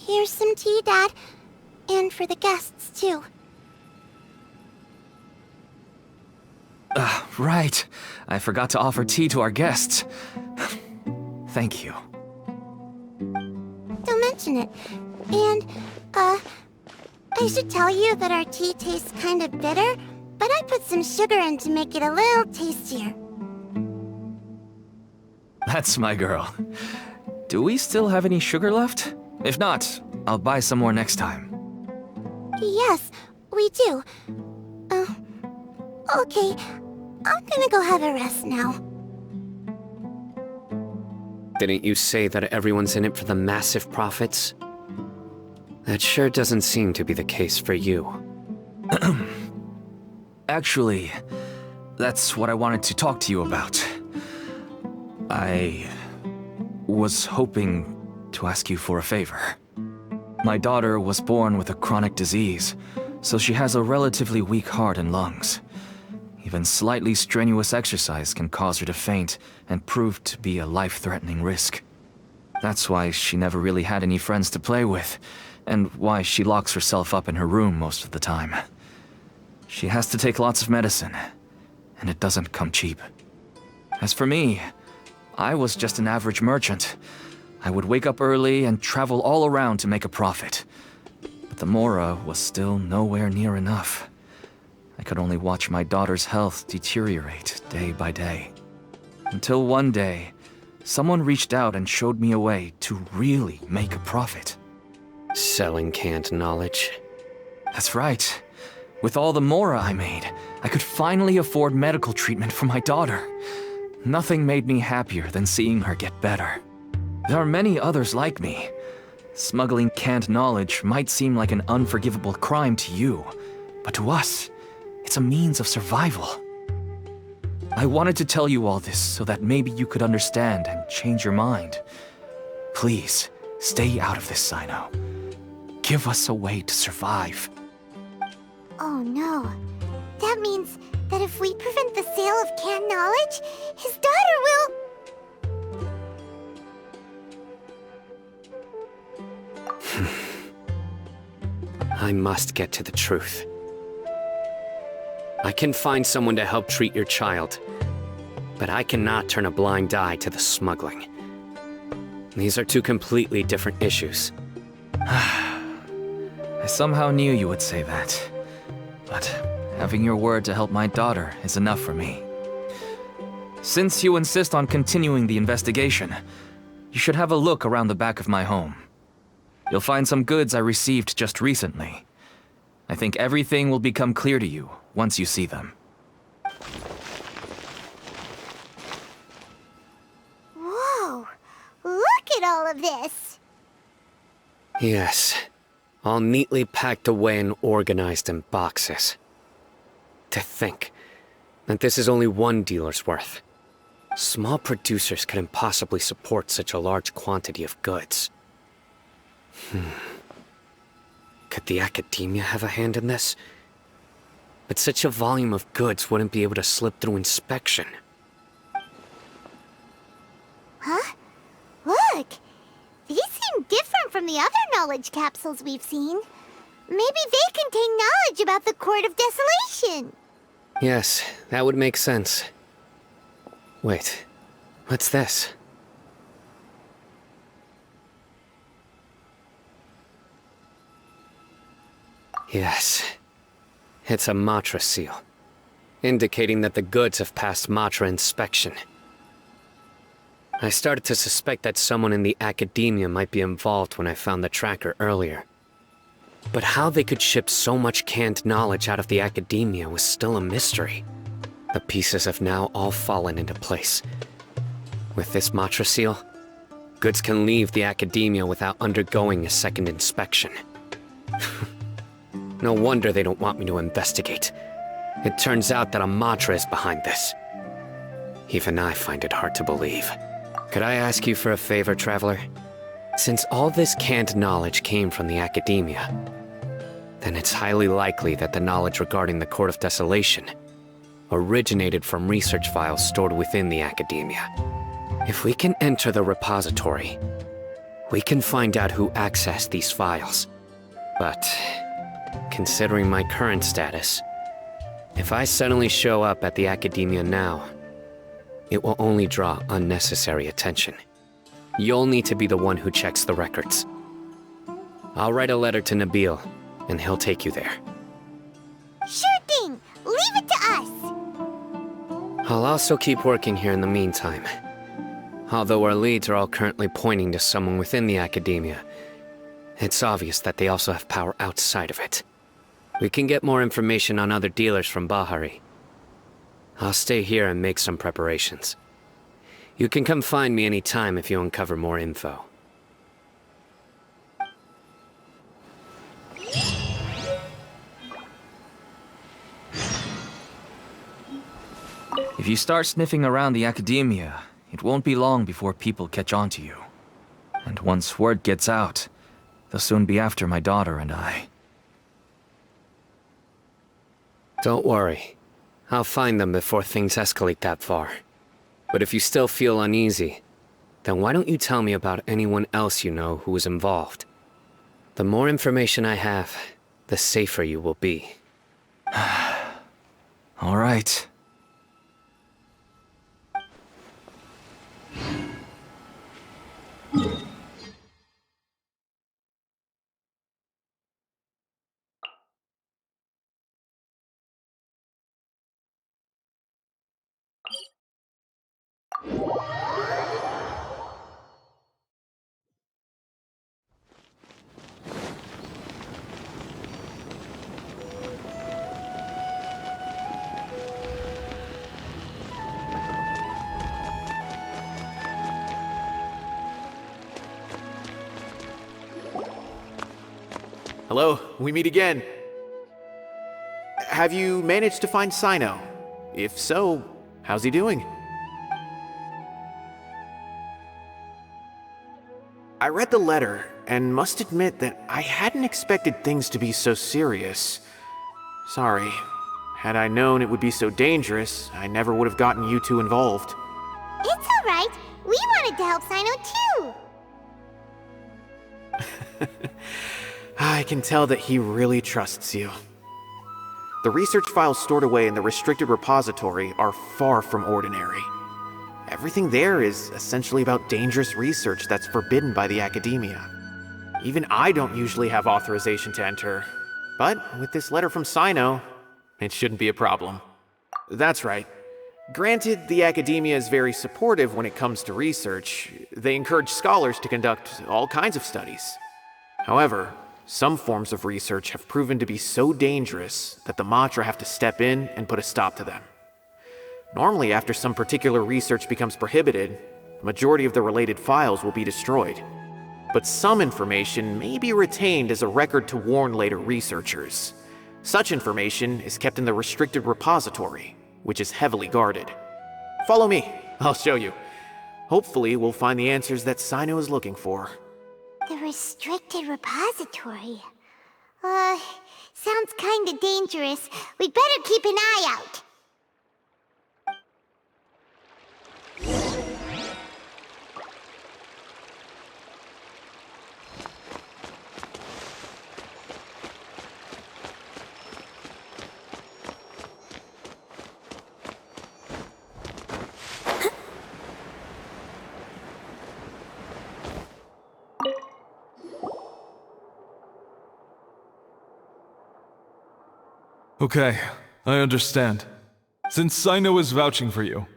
Here's some tea, Dad. And for the guests, too. Right. I forgot to offer tea to our guests. Thank you. Don't mention it. And, I should tell you that our tea tastes kind of bitter, but I put some sugar in to make it a little tastier. That's my girl. Do we still have any sugar left? If not, I'll buy some more next time. Yes, we do. Okay. I'm gonna go have a rest now. Didn't you say that everyone's in it for the massive profits? That sure doesn't seem to be the case for you. Actually, that's what I wanted to talk to you about. I was hoping to ask you for a favor. My daughter was born with a chronic disease, so she has a relatively weak heart and lungs. Even slightly strenuous exercise can cause her to faint and prove to be a life-threatening risk. That's why she never really had any friends to play with, and why she locks herself up in her room most of the time. She has to take lots of medicine, and it doesn't come cheap. As for me, I was just an average merchant. I would wake up early and travel all around to make a profit. But the Mora was still nowhere near enough. I could only watch my daughter's health deteriorate day by day. Until one day, someone reached out and showed me a way to really make a profit. Selling canned knowledge. That's right. With all the Mora I made, I could finally afford medical treatment for my daughter. Nothing made me happier than seeing her get better. There are many others like me. Smuggling canned knowledge might seem like an unforgivable crime to you, but to us, it's a means of survival. I wanted to tell you all this so that maybe you could understand and change your mind. Please, stay out of this, Cyno. Give us a way to survive. Oh no. That means that if we prevent the sale of canned knowledge, his daughter will... I must get to the truth. I can find someone to help treat your child, but I cannot turn a blind eye to the smuggling. These are two completely different issues. I somehow knew you would say that. But having your word to help my daughter is enough for me. Since you insist on continuing the investigation, you should have a look around the back of my home. You'll find some goods I received just recently. I think everything will become clear to you once you see them. Whoa! Look at all of this! Yes, all neatly packed away and organized in boxes. To think that this is only one dealer's worth. Small producers couldn't possibly support such a large quantity of goods. Could the Akademiya have a hand in this? But such a volume of goods wouldn't be able to slip through inspection. Huh? Look! These seem different from the other knowledge capsules we've seen. Maybe they contain knowledge about the Court of Desolation. Yes, that would make sense. Wait, what's this? Yes, it's a Matra seal, indicating that the goods have passed Matra inspection. I started to suspect that someone in the Akademiya might be involved when I found the tracker earlier. But how they could ship so much canned knowledge out of the Akademiya was still a mystery. The pieces have now all fallen into place. With this Matra seal, goods can leave the Akademiya without undergoing a second inspection. No wonder they don't want me to investigate. It turns out that a Matra is behind this. Even I find it hard to believe. Could I ask you for a favor, Traveler? Since all this canned knowledge came from the Akademiya, then it's highly likely that the knowledge regarding the Court of Desolation originated from research files stored within the Akademiya. If we can enter the repository, We can find out who accessed these files. But, considering my current status, if I suddenly show up at the Akademiya now, it will only draw unnecessary attention. You'll need to be the one who checks the records. I'll write a letter to Nabil, and he'll take you there. Sure thing! Leave it to us! I'll also keep working here in the meantime. Although our leads are all currently pointing to someone within the Akademiya, it's obvious that they also have power outside of it. We can get more information on other dealers from Bahari. I'll stay here and make some preparations. You can come find me anytime if you uncover more info. If you start sniffing around the Akademiya, it won't be long before people catch on to you. And once word gets out, they'll soon be after my daughter and I. Don't worry. I'll find them before things escalate that far. But if you still feel uneasy, then why don't you tell me about anyone else you know who was involved? The more information I have, the safer you will be. All right. Hello, we meet again. Have you managed to find Cyno? If so, how's he doing? I read the letter, and must admit that I hadn't expected things to be so serious. Sorry. Had I known it would be so dangerous, I never would have gotten you two involved. It's alright. We wanted to help Cyno too. I can tell that he really trusts you. The research files stored away in the restricted repository are far from ordinary. Everything there is essentially about dangerous research that's forbidden by the Akademiya. Even I don't usually have authorization to enter, but with this letter from Cyno, it shouldn't be a problem. That's right. Granted, the Akademiya is very supportive when it comes to research. They encourage scholars to conduct all kinds of studies. However, some forms of research have proven to be so dangerous that the Matra have to step in and put a stop to them. Normally, after some particular research becomes prohibited, the majority of the related files will be destroyed. But some information may be retained as a record to warn later researchers. Such information is kept in the restricted repository, which is heavily guarded. Follow me, I'll show you. Hopefully, we'll find the answers that Cyno is looking for. The restricted repository. Sounds kinda dangerous. We'd better keep an eye out. Okay, I understand. Since Cyno is vouching for you,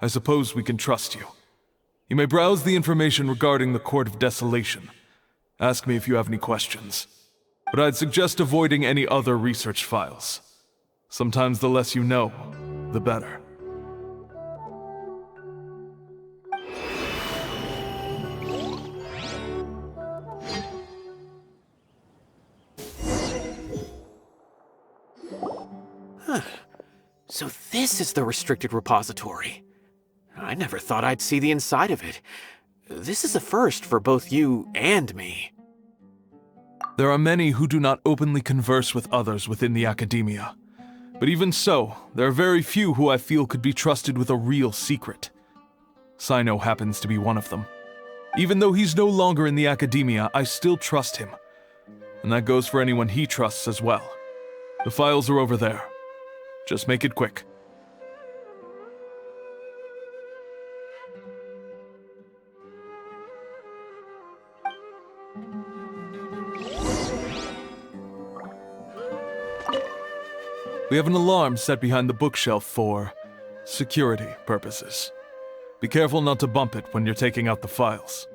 I suppose we can trust you. You may browse the information regarding the Court of Desolation. Ask me if you have any questions. But I'd suggest avoiding any other research files. Sometimes the less you know, the better. So this is the restricted repository. I never thought I'd see the inside of it. This is a first for both you and me. There are many who do not openly converse with others within the Akademiya. But even so, there are very few who I feel could be trusted with a real secret. Cyno happens to be one of them. Even though he's no longer in the Akademiya, I still trust him. And that goes for anyone he trusts as well. The files are over there. Just make it quick. We have an alarm set behind the bookshelf for security purposes. Be careful not to bump it when you're taking out the files.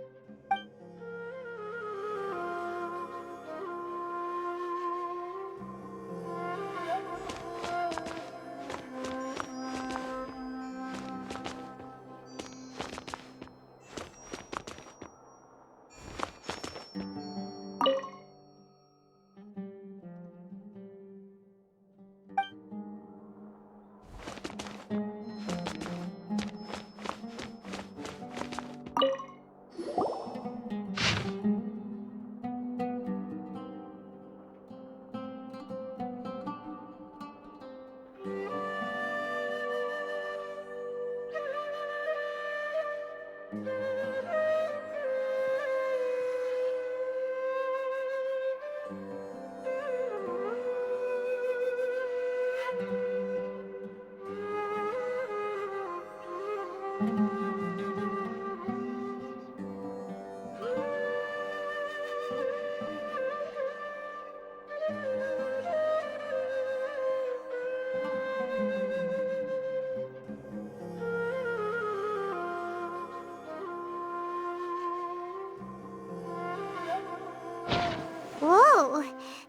Whoa,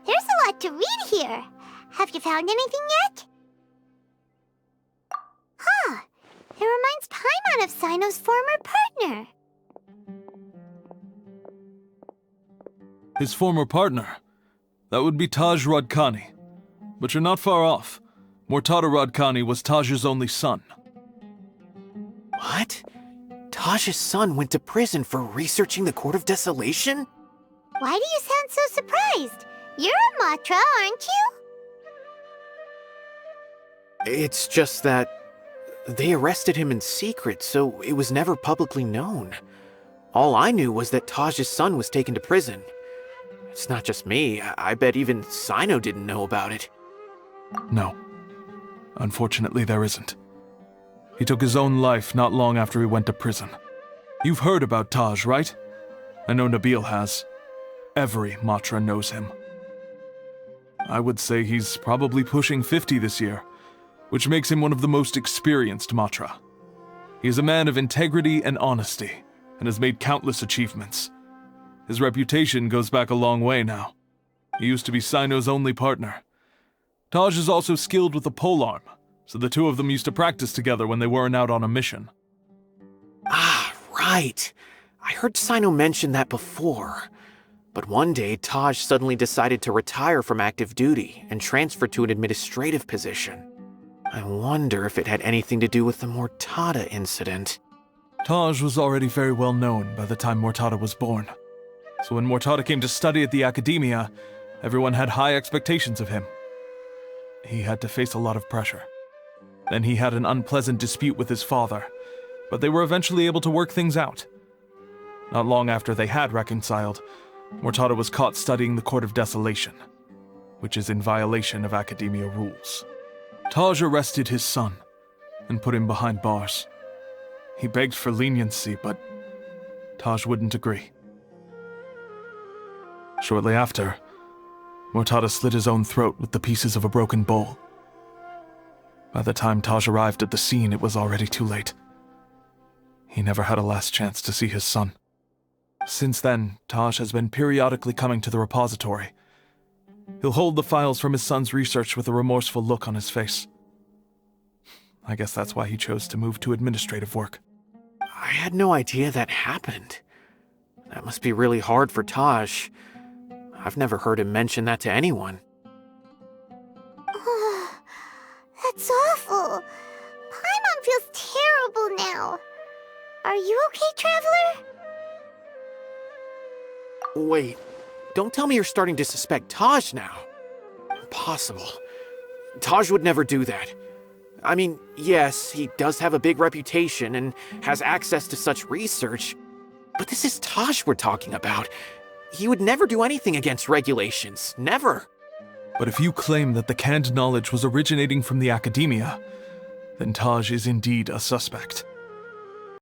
there's a lot to read here. Have you found anything yet? Huh, it reminds Paimon of Cyno's former partner. His former partner? That would be Taj Radkani. But you're not far off. Mortada Radkani was Taj's only son. What? Taj's son went to prison for researching the Court of Desolation? Why do you sound so surprised? You're a Matra, aren't you? It's just that they arrested him in secret, so it was never publicly known. All I knew was that Taj's son was taken to prison. It's not just me. I bet even Cyno didn't know about it. No. Unfortunately, there isn't. He took his own life not long after he went to prison. You've heard about Taj, right? I know Nabil has. Every Matra knows him. I would say he's probably pushing 50 this year, which makes him one of the most experienced Matra. He is a man of integrity and honesty, and has made countless achievements. His reputation goes back a long way now. He used to be Cyno's only partner. Taj is also skilled with the polearm, so the two of them used to practice together when they weren't out on a mission. Ah, right. I heard Cyno mention that before. But one day, Taj suddenly decided to retire from active duty and transfer to an administrative position. I wonder if it had anything to do with the Mortada incident. Taj was already very well known by the time Mortada was born. So when Mortada came to study at the Akademiya, everyone had high expectations of him. He had to face a lot of pressure. Then he had an unpleasant dispute with his father, but they were eventually able to work things out. Not long after they had reconciled, Mortada was caught studying the Court of Desolation, which is in violation of Akademiya rules. Taj arrested his son and put him behind bars. He begged for leniency, but Taj wouldn't agree. Shortly after, Mortada slit his own throat with the pieces of a broken bowl. By the time Taj arrived at the scene, it was already too late. He never had a last chance to see his son. Since then, Taj has been periodically coming to the repository. He'll hold the files from his son's research with a remorseful look on his face. I guess that's why he chose to move to administrative work. I had no idea that happened. That must be really hard for Taj. I've never heard him mention that to anyone. That's awful. Paimon feels terrible now. Are you okay, Traveler? Wait, don't tell me you're starting to suspect Taj now. Impossible. Taj would never do that. I mean, yes, he does have a big reputation and has access to such research, But this is Taj we're talking about. He would never do anything against regulations. Never. But if you claim that the canned knowledge was originating from the Akademiya, then Taj is indeed a suspect.